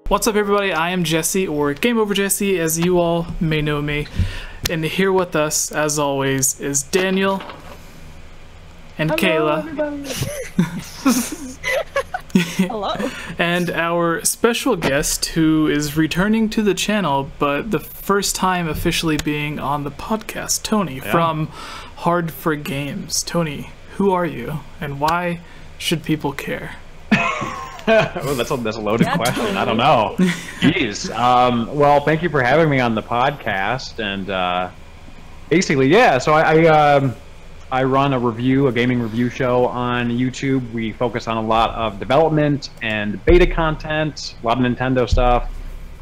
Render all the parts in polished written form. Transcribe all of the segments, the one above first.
What's up, everybody? I am Jesse, or GameOverJesse, as you all may know me. And here with us, as always, is Daniel and Hello, Kayla. Hello. And our special guest, who is returning to the channel, but the first time officially being on the podcast, Tony, from Hard4Games. Tony, who are you, and why should people care? Well, that's a loaded question. Totally. I don't know. Jeez. Well, thank you for having me on the podcast. And basically, yeah. So I run a gaming review show on YouTube. We focus on a lot of development and beta content, a lot of Nintendo stuff,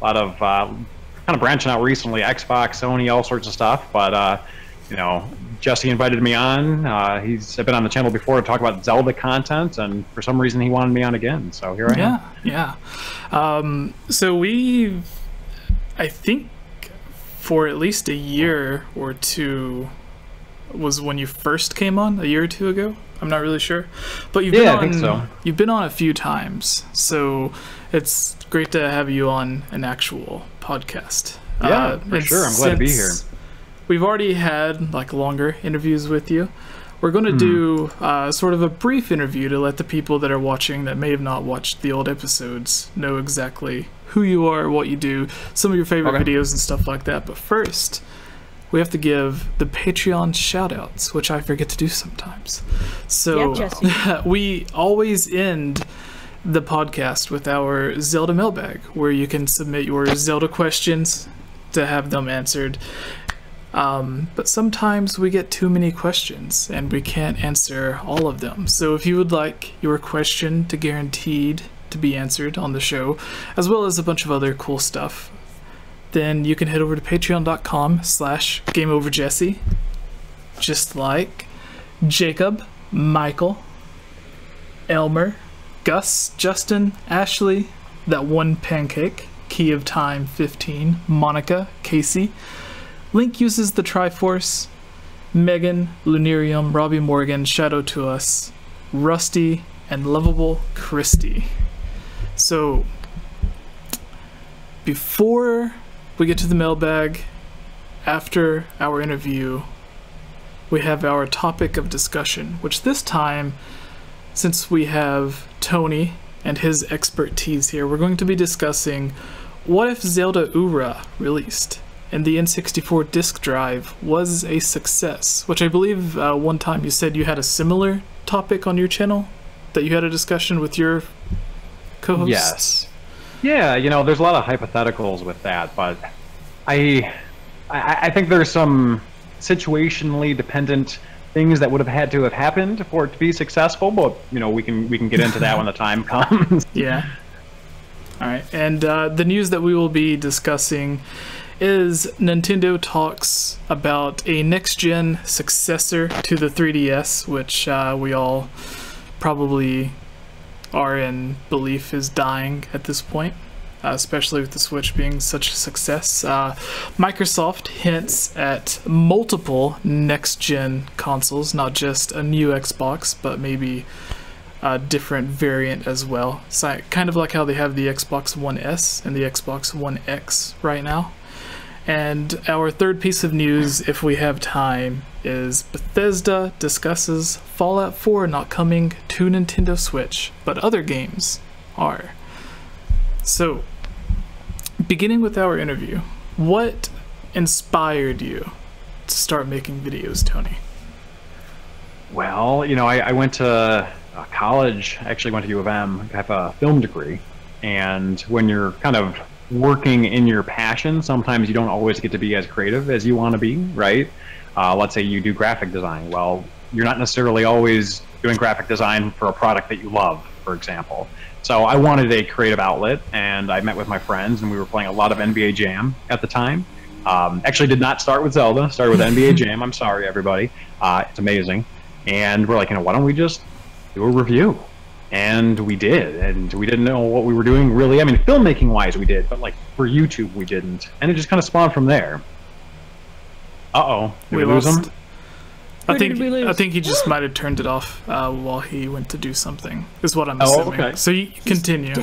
a lot of kind of branching out recently, Xbox, Sony, all sorts of stuff. But you know, Jesse invited me on. I've been on the channel before to talk about Zelda content, and for some reason he wanted me on again. So here I am. Yeah. So I think for at least a year or two was when you first came on, a year or two ago. I'm not really sure, but you've been on, I think so. You've been on a few times, so it's great to have you on an actual podcast. Yeah, for sure. I'm glad to be here. We've already had like longer interviews with you. We're going to do sort of a brief interview to let the people that are watching that may have not watched the old episodes know exactly who you are, what you do, some of your favorite videos and stuff like that. But first, we have to give the Patreon shout-outs, which I forget to do sometimes. So we always end the podcast with our Zelda mailbag, where you can submit your Zelda questions to have them answered. But sometimes we get too many questions and we can't answer all of them. So if you would like your question to guaranteed to be answered on the show, as well as a bunch of other cool stuff, then you can head over to patreon.com/GameOverJesse, just like Jacob, Michael, Elmer, Gus, Justin, Ashley, That One Pancake, Key of Time 15, Monica, Casey. Link uses the Triforce, Megan, Lunarium, Robbie Morgan, Shadow to Us, Rusty, and Lovable Christy. So, before we get to the mailbag, after our interview, we have our topic of discussion, which this time, since we have Tony and his expertise here, we're going to be discussing what if Zelda Ura released and the N64 disk drive was a success, which I believe one time you said you had a similar topic on your channel that you had a discussion with your co-host. Yes. Yeah, you know, there's a lot of hypotheticals with that, but I think there's some situationally dependent things that would have had to have happened for it to be successful, but you know, we can get into that when the time comes. Yeah. All right, and the news that we will be discussing is Nintendo talks about a next-gen successor to the 3DS, which we all probably are in belief is dying at this point, especially with the Switch being such a success. Microsoft hints at multiple next-gen consoles, not just a new Xbox, but maybe a different variant as well. So kind of like how they have the Xbox One S and the Xbox One X right now. And our third piece of news, if we have time, is Bethesda discusses Fallout 4 not coming to Nintendo Switch, but other games are. So, beginning with our interview, what inspired you to start making videos, Tony? Well, you know, I went to college, I actually went to U of M, I have a film degree, and when you're kind of working in your passion, sometimes you don't always get to be as creative as you want to be, right? Let's say you do graphic design. Well, you're not necessarily always doing graphic design for a product that you love, for example. So I wanted a creative outlet, and I met with my friends, and we were playing a lot of NBA Jam at the time. Actually did not start with Zelda, started with NBA Jam. I'm sorry, everybody. It's amazing. And we're like, you know, why don't we just do a review? And we did, and we didn't know what we were doing really. I mean, filmmaking wise we did, but like for YouTube we didn't, and it just kind of spawned from there. Did we lose him? I think he just might have turned it off while he went to do something, is what I'm assuming. Okay. So you continue.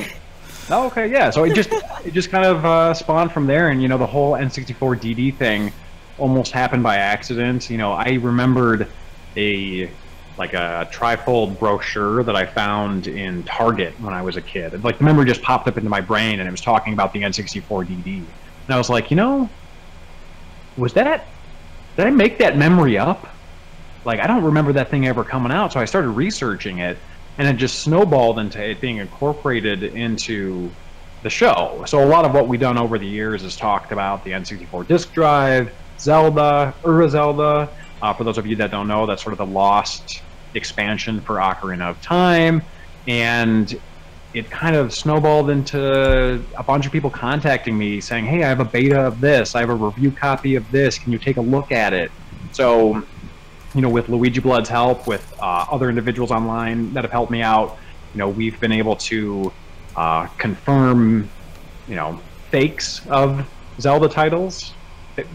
Oh, okay, yeah. So it just kind of spawned from there, and the whole N64 DD thing almost happened by accident. I remembered a trifold brochure that I found in Target when I was a kid. Like the memory just popped up into my brain, and it was talking about the N64 DD, and I was like, did I make that memory up? Like, I don't remember that thing ever coming out, so I started researching it, and it just snowballed into it being incorporated into the show. So a lot of what we've done over the years is talked about the N64 disk drive, Zelda, Zelda. For those of you that don't know, that's sort of the lost expansion for Ocarina of Time, and it kind of snowballed into a bunch of people contacting me saying, hey, I have a beta of this, I have a review copy of this, can you take a look at it? So, with Luigi Blood's help, with other individuals online that have helped me out, we've been able to confirm, fakes of Zelda titles,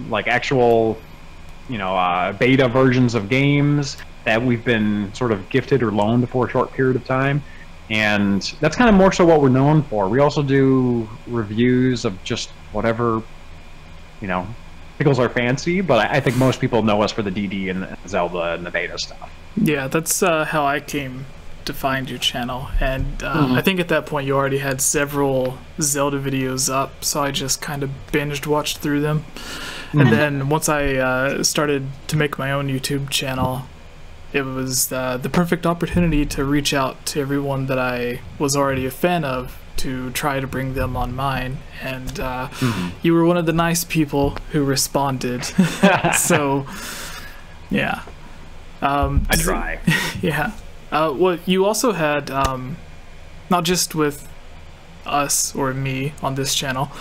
like actual, beta versions of games that we've been sort of gifted or loaned for a short period of time. And that's kind of more so what we're known for. We also do reviews of just whatever, tickles our fancy, but I think most people know us for the DD and the Zelda and the beta stuff. Yeah, that's how I came to find your channel. And I think at that point you already had several Zelda videos up, so I just kind of binged watched through them. And then once I started to make my own YouTube channel, it was the perfect opportunity to reach out to everyone that I was already a fan of to try to bring them on mine. And you were one of the nice people who responded. So, yeah. I try. Yeah. Well, you also had, not just with us or me on this channel,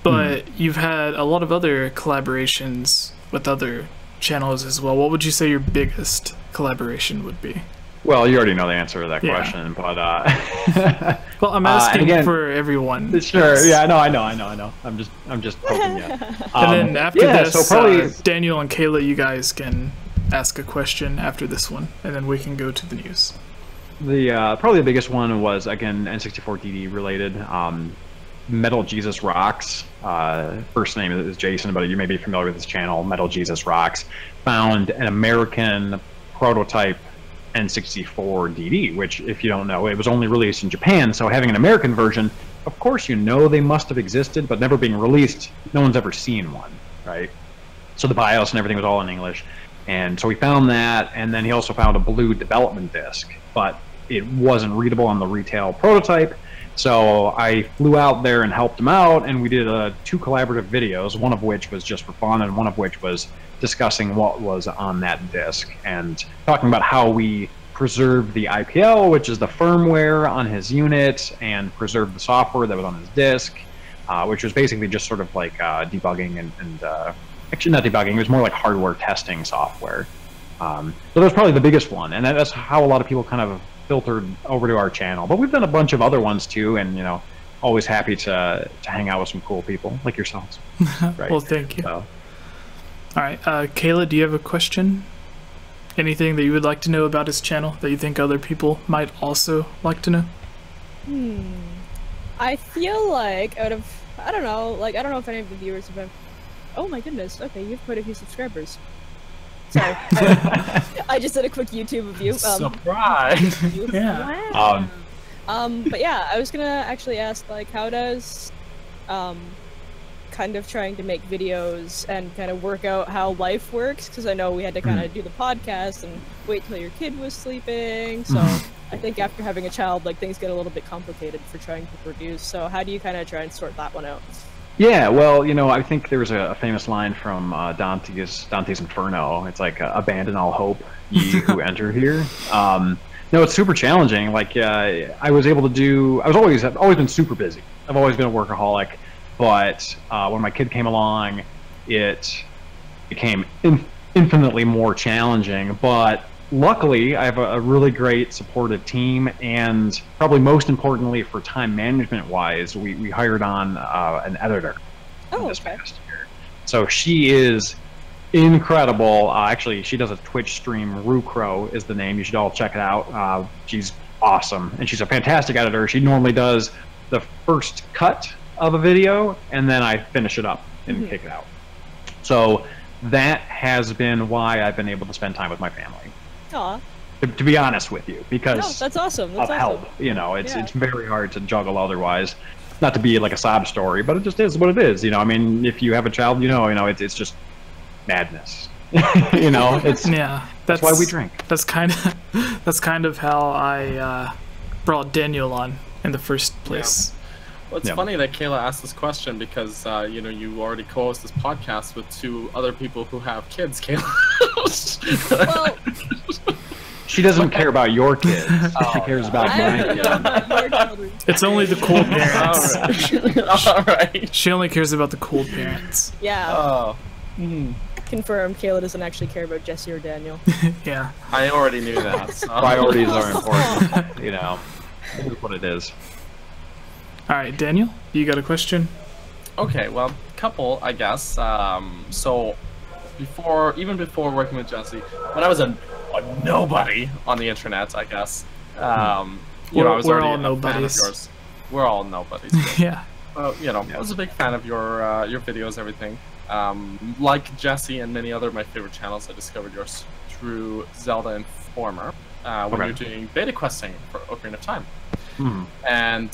but you've had a lot of other collaborations with other channels as well. What would you say your biggest collaboration would be? Well, you already know the answer to that question, but well, I'm asking again, for everyone. Sure. Yeah, I know. I'm just poking you. And then after this, so probably Daniel and Kayla, you guys can ask a question after this one, and then we can go to the news. The probably the biggest one was, again, N64 DD related. Metal Jesus Rocks. First name is Jason, but you may be familiar with his channel. Metal Jesus Rocks found an American prototype N64 DD, which, if you don't know, it was only released in Japan. So having an American version, of course, they must have existed, but never being released, no one's ever seen one, right? So the BIOS and everything was all in English. And so he found that, and then he also found a blue development disc, but it wasn't readable on the retail prototype. So I flew out there and helped him out, and we did 2 collaborative videos, one of which was just for fun, and one of which was discussing what was on that disc and talking about how we preserved the IPL, which is the firmware on his unit, and preserved the software that was on his disc, which was basically just sort of like debugging and actually not debugging, it was more like hardware testing software. So that was probably the biggest one, and that's how a lot of people kind of filtered over to our channel. But we've done a bunch of other ones too, and always happy to hang out with some cool people like yourselves. Right? Well, thank you. So. All right, Kayla, do you have a question? Anything that you would like to know about his channel that you think other people might also like to know? I feel like I don't know if any of the viewers have been. Oh my goodness. Okay, you have quite a few subscribers. Sorry. I just did a quick YouTube review. Surprise! Yeah. Wow. But yeah, I was gonna actually ask, like, how does kind of trying to make videos and kind of work out how life works, because I know we had to kind of do the podcast and wait till your kid was sleeping, so I think after having a child, like, things get a little bit complicated for trying to produce. So how do you kind of try and sort that one out? Yeah, well, I think there's a famous line from Dante's Inferno. It's like, abandon all hope, ye who enter here. No, it's super challenging. Like, I've always been super busy. I've always been a workaholic, but when my kid came along, it became infinitely more challenging. But luckily, I have a really great supportive team, and probably most importantly for time management wise, we hired on an editor this past year. So she is incredible. Actually, she does a Twitch stream. Rucrow is the name. You should all check it out. She's awesome, and she's a fantastic editor. She normally does the first cut of a video, and then I finish it up and kick it out. So that has been why I've been able to spend time with my family. Aw. To be honest with you, because No, that's awesome. That's of awesome. help. You know, it's very hard to juggle otherwise. Not to be like a sob story, but it just is what it is. You know, I mean, if you have a child, you know, it's just madness. You know, it's that's why we drink. That's kind of how I brought Daniel on in the first place. Well, it's funny that Kayla asked this question because you know, you already co-host this podcast with 2 other people who have kids. Kayla. Well, She doesn't care about your kids. She cares about mine. It's only the cool parents. All right. She only cares about the cool parents. Yeah. Oh. Confirmed. Kayla doesn't actually care about Jesse or Daniel. Yeah. I already knew that. So. Priorities are important. You know, it is what it is. All right, Daniel, you got a question? Okay, well, couple, I guess. So, even before working with Jesse, when I was a nobody on the internet, I guess. You know, I was we're already all a fan of nobodies. yours. We're all nobodies. Yeah. You know, I was a big fan of your videos, everything. Like Jesse and many other of my favorite channels, I discovered yours through Zelda Informer when you're doing beta questing for Ocarina of Time. And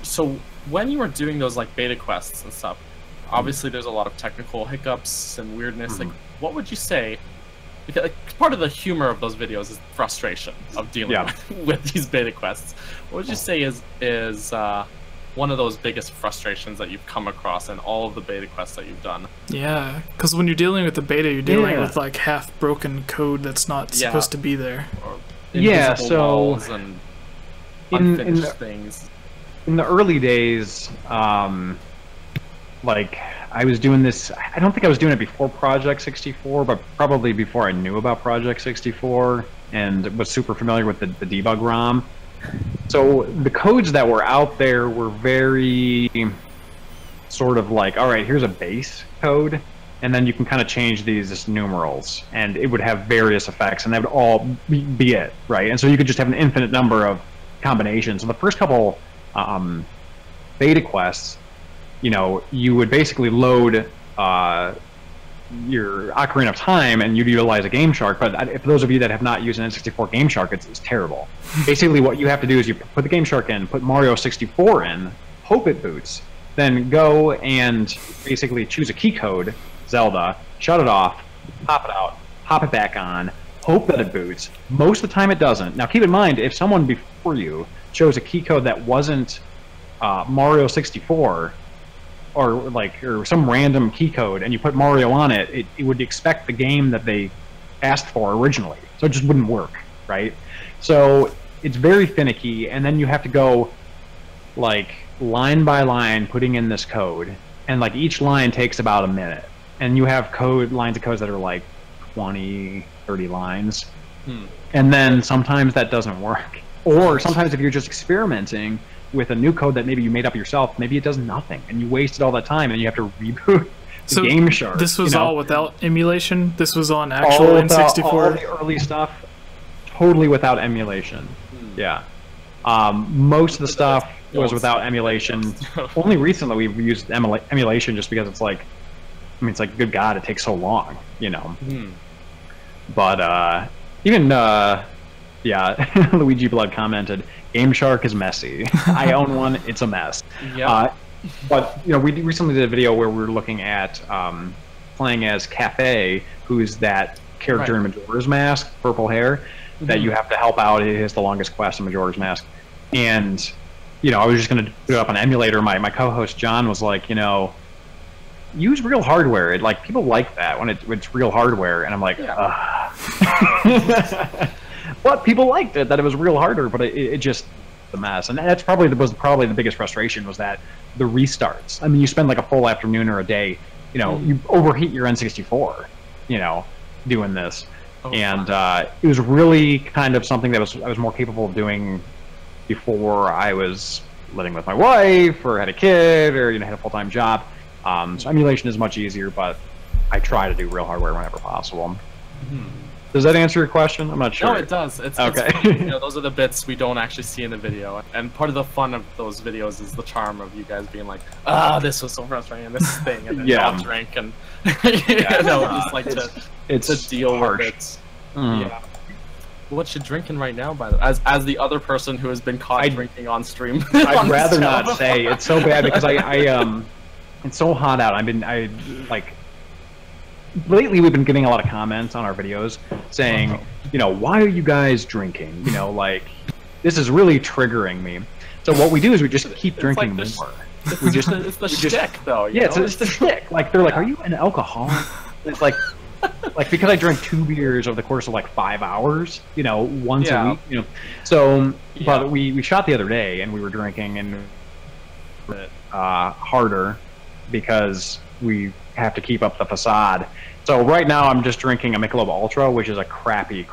so when you were doing those like beta quests and stuff, obviously there's a lot of technical hiccups and weirdness. Like, what would you say? Because like, part of the humor of those videos is frustration of dealing with these beta quests. What would you say is one of those biggest frustrations that you've come across in all of the beta quests that you've done? Yeah, because when you're dealing with the beta, you're dealing with like half-broken code that's not supposed to be there. Or So walls and unfinished things. In the early days, like I was doing this. I don't think I was doing it before Project 64, but probably before I knew about Project 64 and was super familiar with the debug ROM. So the codes that were out there were very sort of like, all right, here's a base code, and then you can kind of change these as numerals, and it would have various effects, and that would all be it, right? And so you could just have an infinite number of combinations. So the first couple beta quests, you know, you would basically load your Ocarina of Time and you'd utilize a Game Shark, but for those of you that have not used an N64 Game Shark, it's terrible. Basically what you have to do is you put the Game Shark in, put Mario 64 in, hope it boots, then go and basically choose a key code, Zelda, shut it off, pop it out, pop it back on, hope that it boots. Most of the time it doesn't. Now keep in mind, if someone before you chose a key code that wasn't Mario 64, or some random key code, and you put Mario on it, it would expect the game that they asked for originally. So it just wouldn't work, right? So it's very finicky, and then you have to go like line by line putting in this code, and like each line takes about a minute. And you have lines of codes that are like 20, 30 lines. And then sometimes that doesn't work. Or sometimes if you're just experimenting with a new code that maybe you made up yourself, maybe it does nothing, and you wasted all that time, and you have to reboot the Game Shark. This was all without emulation? This was on actual N64? All the early stuff, totally without emulation. Yeah. Most of the stuff was without emulation. Only recently we've used emulation just because it's like, I mean, it's like, good God, it takes so long, you know. But even, yeah, Luigi Blood commented, Game Shark is messy. I own one, it's a mess. But, you know, we recently did a video where we were looking at playing as Cafe, who's that character in Majora's Mask, purple hair, that you have to help out. He has the longest quest in Majora's Mask. And, you know, I was just going to put it up on emulator. My co-host John was like, you know, use real hardware. Like, people like that when it's real hardware. And I'm like, but people liked it, that it was real hardware, but it just a mess. And that's probably the biggest frustration, was that the restarts. I mean, you spend like a full afternoon or a day, you know, you overheat your N64, you know, doing this. And it was really kind of something that I was more capable of doing before I was living with my wife, or had a kid, or, you know, had a full-time job. So emulation is much easier, but I try to do real hardware whenever possible. Does that answer your question? I'm not sure. No, it does. It's okay. Those are the bits we don't actually see in the video, and part of the fun of those videos is the charm of you guys being like, this was so frustrating, and this thing, and then y'all drink, and just like to deal with it. Yeah. What you drinking right now, by the way? As the other person who has been caught drinking on stream. I'd rather not say. It's so bad because it's so hot out. Lately we've been getting a lot of comments on our videos saying, why are you guys drinking? This is really triggering me. So what we do is we just keep drinking more. It's the shtick, though. It's the shtick. They're like, are you an alcoholic? It's like because I drank 2 beers over the course of 5 hours, once a week, So, but we shot the other day and we were drinking and harder because we have to keep up the facade. So right now I'm just drinking a Michelob Ultra, which is a crappy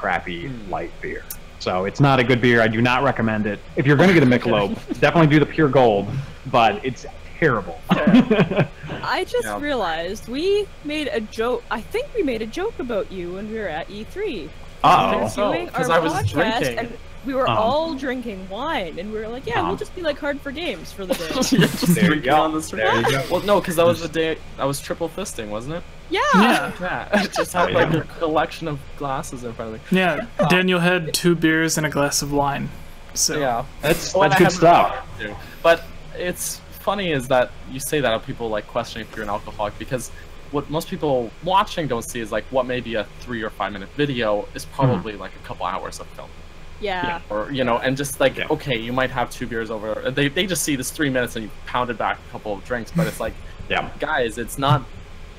light beer. So it's not a good beer. I do not recommend it. If you're going to get a Michelob, definitely do the pure gold, but it's terrible. I just realized we made a joke. I think we made a joke about you when we were at E3. Because I was drinking. And we were all drinking wine, and we were like, we'll just be like Hard4Games for the day. Just there you go. On the street. There you go. Well, no, because that was the day I was triple fisting, wasn't it? Yeah. Just had a collection of glasses in front of me. Yeah, Daniel had 2 beers and a glass of wine. So that's good stuff. But it's funny is that you say that of people questioning if you're an alcoholic, because what most people watching don't see is what maybe a 3 or 5 minute video is probably a couple hours of film. Yeah. Or and just okay, you might have 2 beers over. They just see this 3 minutes and you pounded back a couple of drinks, but it's guys, it's not.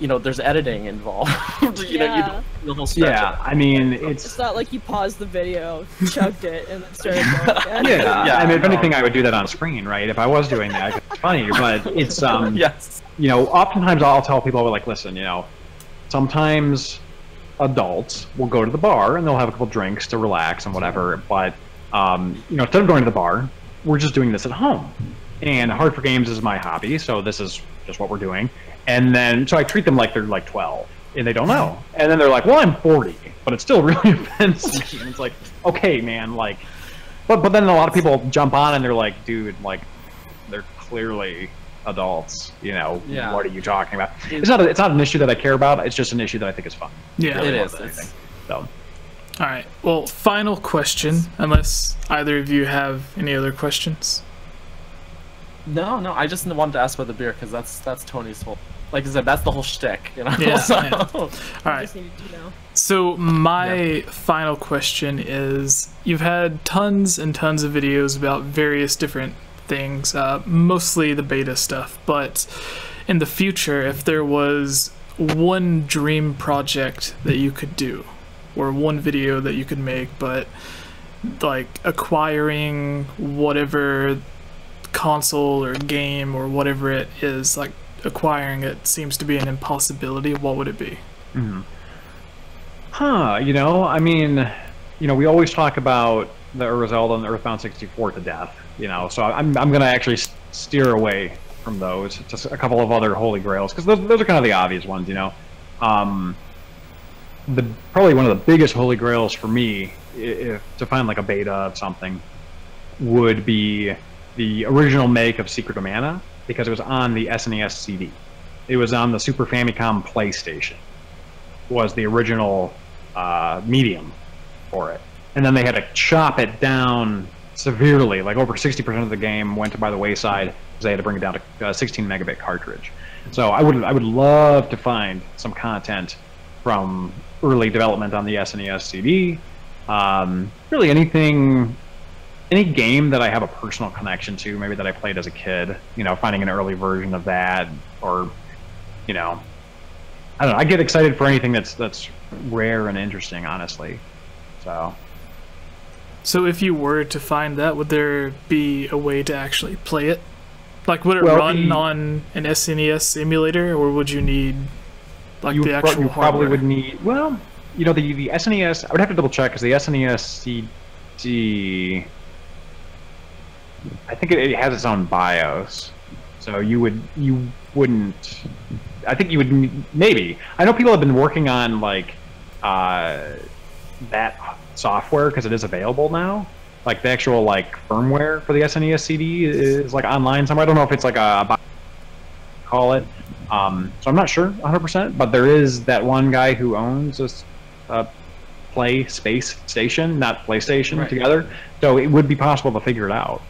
There's editing involved. The whole stretch. I mean, it's not like you paused the video, chugged it, and then started going again. I mean, if anything, I would do that on screen, right? If I was doing that, it's funny, but it's yes. Oftentimes I'll tell people, listen, sometimes adults will go to the bar and they'll have a couple drinks to relax and whatever, but instead of going to the bar, we're just doing this at home. And Hard4Games is my hobby, so this is just what we're doing. And then, so I treat them like they're 12, and they don't know. And then they're like, well, I'm 40, but it's still really offensive. And it's like, okay, man, but then a lot of people jump on and they're like, dude, they're clearly adults, what are you talking about? It's not an issue that I care about, it's just an issue that I think is fun. Yeah, really it is. So. All right, well, final question, unless either of you have any other questions. No, I just wanted to ask about the beer because that's Tony's whole. Like I said, that's the whole shtick, Yeah. So. All right. So my final question is: you've had tons and tons of videos about various different things, mostly the beta stuff. But in the future, if there was one dream project that you could do, or one video that you could make, but acquiring whatever console or game or whatever it is, acquiring it seems to be an impossibility, what would it be? I mean, we always talk about the Zelda and the Earthbound 64 to death, so I'm gonna actually steer away from those to a couple of other holy grails, because those are kind of the obvious ones. Probably one of the biggest holy grails for me, if to find a beta of something, would be the original make of Secret of Mana, because it was on the SNES CD. It was on the Super Famicom PlayStation. Was the original medium for it, and then they had to chop it down severely. Over 60% of the game went by the wayside because they had to bring it down to a 16 megabit cartridge. So I would love to find some content from early development on the SNES CD. Really anything. Any game that I have a personal connection to, maybe that I played as a kid, finding an early version of that, or, I don't know. I get excited for anything that's rare and interesting, honestly. So if you were to find that, would there be a way to actually play it? Would it run on an SNES emulator, or would you need the actual hardware? You probably would need. Well, the SNES. I would have to double check because the SNES CD. I think it has its own BIOS, so you wouldn't. I think you would maybe. I know people have been working on that software because it is available now. Like the actual like firmware for the SNES CD is like online somewhere. I don't know if it's like a call it. So I'm not sure 100%, but there is that one guy who owns this Play Space Station, not PlayStation together. So it would be possible to figure it out.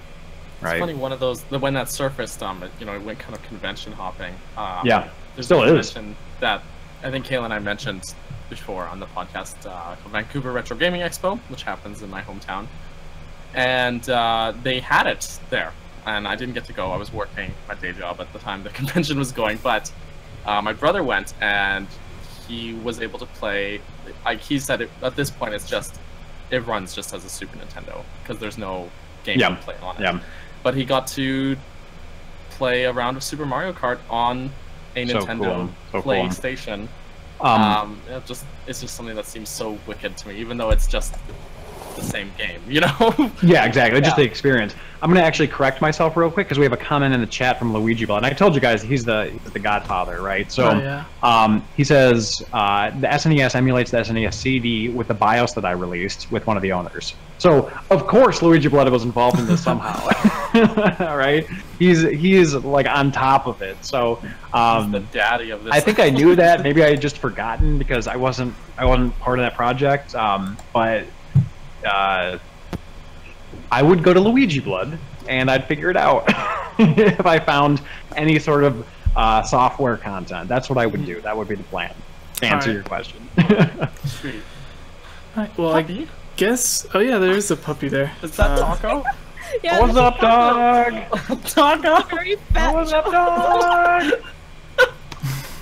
Right. It's funny, one of those when that surfaced, it went kind of convention hopping. Yeah, there's still a is. convention that I think Kayla and I mentioned before on the podcast, called Vancouver Retro Gaming Expo, which happens in my hometown, and they had it there, and I didn't get to go. I was working my day job at the time the convention was going, but my brother went and he was able to play. He said at this point it runs just as a Super Nintendo because there's no game to play on it. Yeah. But he got to play a round of Super Mario Kart on a Nintendo PlayStation. It's just something that seems so wicked to me, even though it's just the same game, you know? Yeah, exactly. Just the experience. I'm going to actually correct myself real quick because we have a comment in the chat from Luigi Blood. And I told you guys he's the godfather, right? So he says the SNES emulates the SNES CD with the BIOS that I released with one of the owners. So of course Luigi Blood was involved in this somehow, right? He is like on top of it. So he's the daddy of this. I think I knew that. Maybe I had just forgotten because I wasn't part of that project. But I would go to Luigi Blood and I'd figure it out if I found any sort of software content. That's what I would do. That would be the plan. To answer your question. Sweet. Right, well, I guess. Oh yeah, there is a puppy there. Is that Taco? Yeah, What's up, dog? Taco? Very fat. What's up, dog?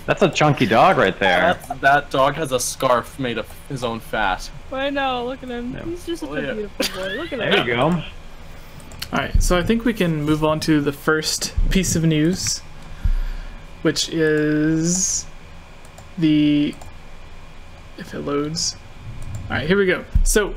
That's a chunky dog right there. That dog has a scarf made of his own fat. I know, look at him. He's just such a beautiful boy. Look at him. There you go. Alright, so I think we can move on to the first piece of news, which is if it loads. Alright, here we go. So,